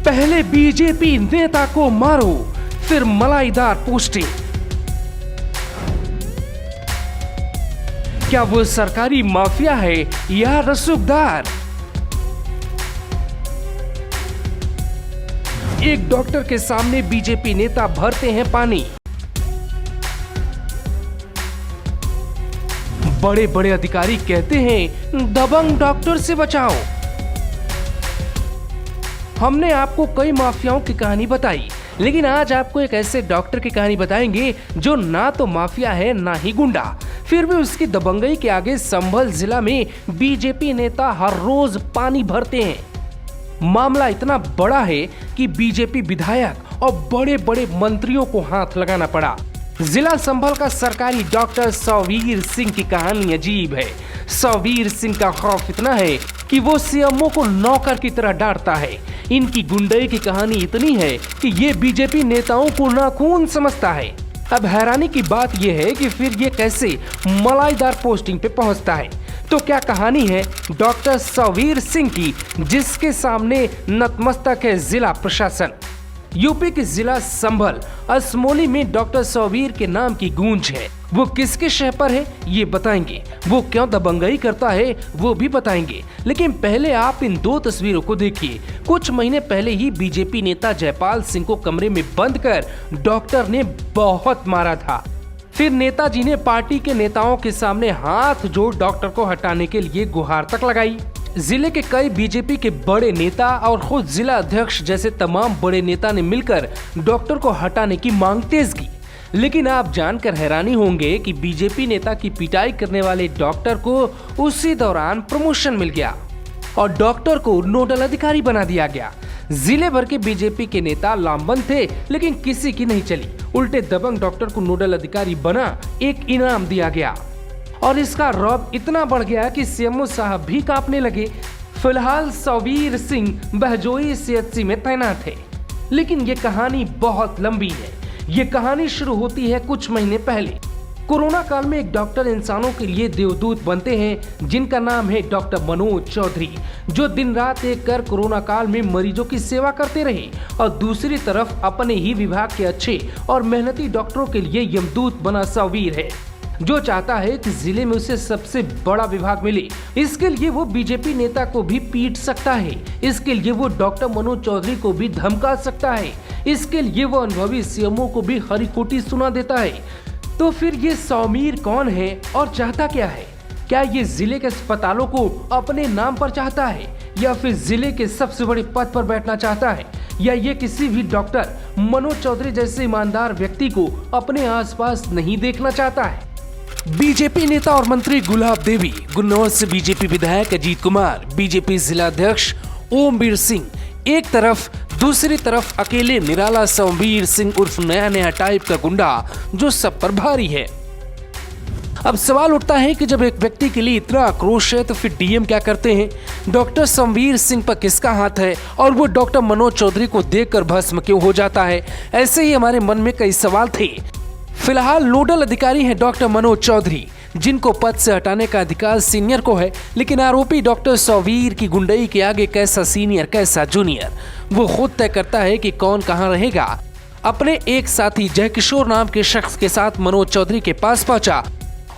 पहले बीजेपी नेता को मारो, फिर मलाईदार पोस्टिंग। क्या वो सरकारी माफिया है या रसूखदार? एक डॉक्टर के सामने बीजेपी नेता भरते हैं पानी। बड़े बड़े अधिकारी कहते हैं दबंग डॉक्टर से बचाओ। हमने आपको कई माफियाओं की कहानी बताई, लेकिन आज आपको एक ऐसे डॉक्टर की कहानी बताएंगे जो ना तो माफिया है ना ही गुंडा, फिर भी उसकी दबंगई के आगे संभल जिला में बीजेपी नेता हर रोज पानी भरते हैं। मामला इतना बड़ा है कि बीजेपी विधायक और बड़े बड़े मंत्रियों को हाथ लगाना पड़ा। जिला संभल का सरकारी डॉक्टर सौवीर सिंह की कहानी अजीब है। सौवीर सिंह का खौफ इतना है कि वो सीएमओ को नौकर की तरह डांटता है। इनकी गुंडई की कहानी इतनी है कि ये बीजेपी नेताओं को नाखून समझता है। अब हैरानी की बात यह है कि फिर ये कैसे मलाईदार पोस्टिंग पे पहुंचता है। तो क्या कहानी है डॉक्टर सौवीर सिंह की, जिसके सामने नतमस्तक है जिला प्रशासन। यूपी के जिला संभल असमोली में डॉक्टर सौवीर के नाम की गूंज है। वो किसके शह पर है ये बताएंगे, वो क्यों दबंगई करता है वो भी बताएंगे। लेकिन पहले आप इन दो तस्वीरों को देखिए। कुछ महीने पहले ही बीजेपी नेता जयपाल सिंह को कमरे में बंद कर डॉक्टर ने बहुत मारा था। फिर नेताजी ने पार्टी के नेताओं के सामने हाथ जोड़ डॉक्टर को हटाने के लिए गुहार तक लगाई। जिले के कई बीजेपी के बड़े नेता और खुद जिला अध्यक्ष जैसे तमाम बड़े नेता ने मिलकर डॉक्टर को हटाने की मांग तेज की। लेकिन आप जानकर हैरानी होंगे कि बीजेपी नेता की पिटाई करने वाले डॉक्टर को उसी दौरान प्रमोशन मिल गया और डॉक्टर को नोडल अधिकारी बना दिया गया। जिले भर के बीजेपी के नेता लामबंद थे, लेकिन किसी की नहीं चली। उल्टे दबंग डॉक्टर को नोडल अधिकारी बना एक इनाम दिया गया और इसका रौब इतना बढ़ गया कि सीएमओ साहब भी कांपने लगे। फिलहाल सौवीर सिंह बहजोई सीएचसी में तैनात है, लेकिन ये कहानी बहुत लंबी है। ये कहानी शुरू होती है कुछ महीने पहले। कोरोना काल में एक डॉक्टर इंसानों के लिए देवदूत बनते हैं, जिनका नाम है डॉक्टर मनोज चौधरी, जो दिन रात एक कर कोरोना काल में मरीजों की सेवा करते रहे और दूसरी तरफ अपने ही विभाग के अच्छे और मेहनती डॉक्टरों के लिए यमदूत बना सौवीर है, जो चाहता है कि जिले में उसे सबसे बड़ा विभाग मिले। इसके लिए वो बीजेपी नेता को भी पीट सकता है। इसके लिए वो डॉक्टर मनोज चौधरी को भी धमका सकता है। इसके लिए वो अनुभवी सीएमओ को भी हरी खोटी सुना देता है। तो फिर ये सौवीर कौन है और चाहता क्या है? क्या ये जिले के अस्पतालों को अपने नाम पर चाहता है, या फिर जिले के सबसे बड़े पद पर बैठना चाहता है, या ये किसी भी डॉक्टर मनोज चौधरी जैसे ईमानदार व्यक्ति को अपने आसपास नहीं देखना चाहता है? बीजेपी नेता और मंत्री गुलाब देवी, गुन्नौर से बीजेपी विधायक अजीत कुमार, बीजेपी जिला अध्यक्ष ओमवीर सिंह एक तरफ, दूसरी तरफ अकेले निराला सौवीर सिंह उर्फ नया नया टाइप का गुंडा जो सब पर भारी है। अब सवाल उठता है कि जब एक व्यक्ति के लिए इतना आक्रोश है तो फिर डीएम क्या करते हैं? डॉक्टर सौवीर सिंह पर किसका हाथ है और वो डॉक्टर मनोज चौधरी को देखकर भस्म क्यों हो जाता है? ऐसे ही हमारे मन में कई सवाल थे। फिलहाल नोडल अधिकारी हैं डॉक्टर मनोज चौधरी, जिनको पद से हटाने का अधिकार सीनियर को है, लेकिन आरोपी डॉक्टर सौवीर की गुंडई के आगे कैसा सीनियर कैसा जूनियर वो खुद तय करता है कि कौन कहां रहेगा। अपने एक साथी जयकिशोर नाम के शख्स के साथ मनोज चौधरी के पास पहुंचा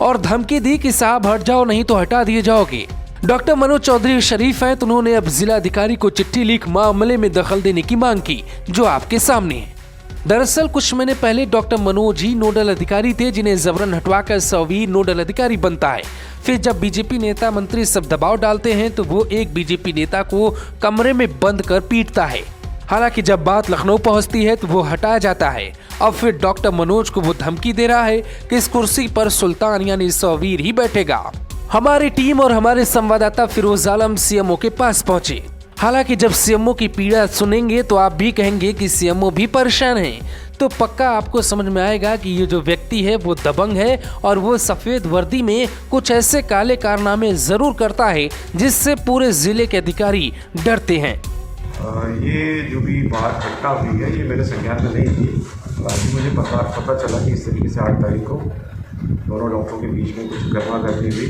और धमकी दी कि साहब हट जाओ नहीं तो हटा दिए जाओगे। डॉक्टर मनोज चौधरी शरीफ हैं, तो उन्होंने अब जिला अधिकारी को चिट्ठी लिख मामले में दखल देने की मांग की, जो आपके सामने है। दरअसल कुछ महीने पहले डॉक्टर मनोज ही नोडल अधिकारी थे, जिन्हें जबरन हटवाकर सौवीर नोडल अधिकारी बनता है। फिर जब बीजेपी नेता मंत्री सब दबाव डालते हैं तो वो एक बीजेपी नेता को कमरे में बंद कर पीटता है। हालांकि जब बात लखनऊ पहुंचती है तो वो हटाया जाता है। अब फिर डॉक्टर मनोज को वो धमकी दे रहा है कि इस कुर्सी पर सुल्तान यानी सौवीर ही बैठेगा। हमारी टीम और हमारे संवाददाता फिरोज आलम सीएमओ के पास पहुंचे। हालांकि जब सीएमओ की पीड़ा सुनेंगे तो आप भी कहेंगे कि सीएमओ भी परेशान है। तो पक्का आपको समझ में आएगा कि ये जो व्यक्ति है वो दबंग है और वो सफेद वर्दी में कुछ ऐसे काले कारनामे जरूर करता है जिससे पूरे जिले के अधिकारी डरते हैं। ये जो भी बात घटना हुई है ये मेरे संज्ञान में नहीं थी। बाकी मुझे पता चला कि इस तरीके से 8 तारीख को दोनों डॉक्टरों के बीच में कुछ गर्मागर्मी हुई,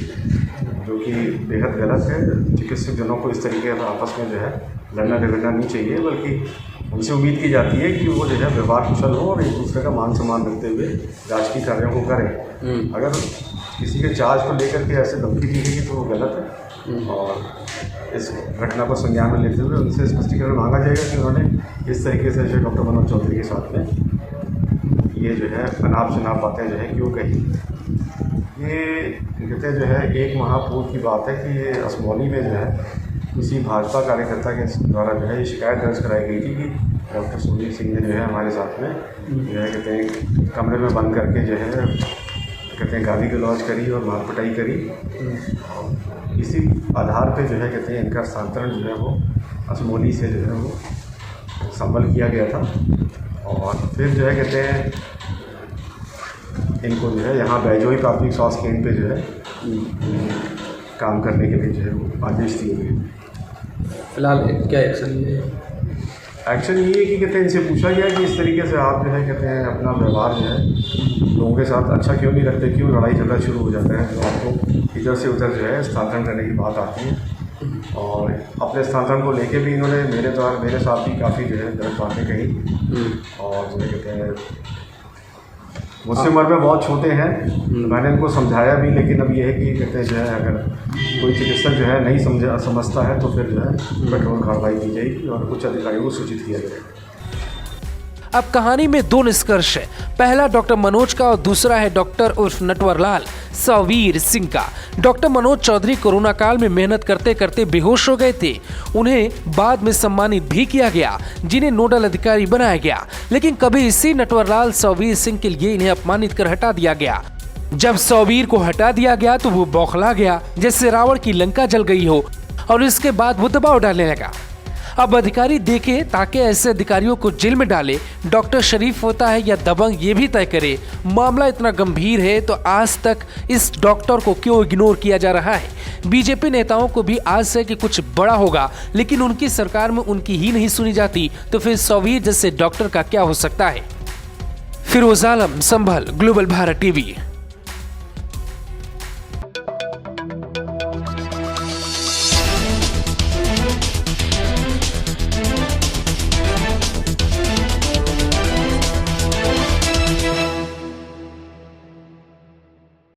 जो कि बेहद गलत है। चिकित्सक जनों को इस तरीके से आपस में जो है लड़ना झगड़ना नहीं चाहिए, बल्कि उनसे उम्मीद की जाती है कि वो जो है व्यवहार कुशल हो और एक दूसरे का मान सम्मान रखते हुए राजकीय कार्यों को करें। अगर किसी के चार्ज को लेकर के ऐसे धमकी दी गई तो वो गलत है और इस घटना को संज्ञान में लेते हुए उनसे स्पष्टीकरण मांगा जाएगा कि उन्होंने इस तरीके से जो डॉक्टर मनोज चौधरी के साथ में ये जो है अनाप शनाप बातें जो है क्यों कही। ये कहते जो है एक माह पूर्व की बात है कि ये असमौली में जो है किसी भाजपा कार्यकर्ता के द्वारा जो है ये शिकायत दर्ज कराई गई थी कि डॉक्टर सुरजीत सिंह ने जो है हमारे साथ में जो है कहते हैं कमरे में बंद करके जो है कहते हैं गाली गलौज करी और मार पिटाई करी। और इसी आधार पे जो है कहते हैं इनका स्थानांतरण जो है वो असमौली से जो है वो संबल किया गया था और फिर जो है कहते हैं इनको जो है यहाँ बैजोई प्राथमिक स्वास्थ्य केंद्र पे जो है काम करने के लिए जो है वो आदेश दिए गए। फिलहाल क्या एक्शन लिए? एक्शन ये है कि कहते हैं इनसे पूछा गया कि इस तरीके से आप जो है कहते हैं अपना व्यवहार जो है लोगों के साथ अच्छा क्यों नहीं रखते, क्यों लड़ाई झगड़ा शुरू हो जाता है, तो आपको इधर से उधर जो है स्थानांतरण करने की बात आती है। और अपने स्थानांतरण को लेके भी इन्होंने मेरे साथ भी काफ़ी जो है गलत बातें कही और जो है कहते हैं मुझसे उम्र में बहुत छोटे हैं, मैंने इनको समझाया भी, लेकिन अब ये है कि कहते हैं जो है अगर कोई चिकित्सक जो है नहीं समझता है तो फिर जो है कठोर कार्रवाई की जाएगी और उच्च अधिकारियों को सूचित किया जाएगा। अब कहानी में दो निष्कर्ष है, पहला डॉक्टर मनोज का और दूसरा है डॉक्टर उर्फ नटवरलाल सौवीर सिंह का। डॉक्टर मनोज चौधरी कोरोना काल में मेहनत करते करते बेहोश हो गए थे। उन्हें बाद में सम्मानित भी किया गया, जिन्हें नोडल अधिकारी बनाया गया, लेकिन कभी इसी नटवरलाल सौवीर सिंह के लिए इन्हें अपमानित कर हटा दिया गया। जब सौवीर को हटा दिया गया तो वो बौखला गया, जैसे रावण की लंका जल गई हो, और इसके बाद वो दबाव डालने लगा। अब अधिकारी देखे ताकि ऐसे अधिकारियों को जेल में डाले। डॉक्टर शरीफ होता है या दबंग ये भी तय करे। मामला इतना गंभीर है तो आज तक इस डॉक्टर को क्यों इग्नोर किया जा रहा है। बीजेपी नेताओं को भी आज है कि कुछ बड़ा होगा, लेकिन उनकी सरकार में उनकी ही नहीं सुनी जाती, तो फिर सौवीर जैसे डॉक्टर का क्या हो सकता है। फिरोज आलम, संभल, ग्लोबल भारत टीवी।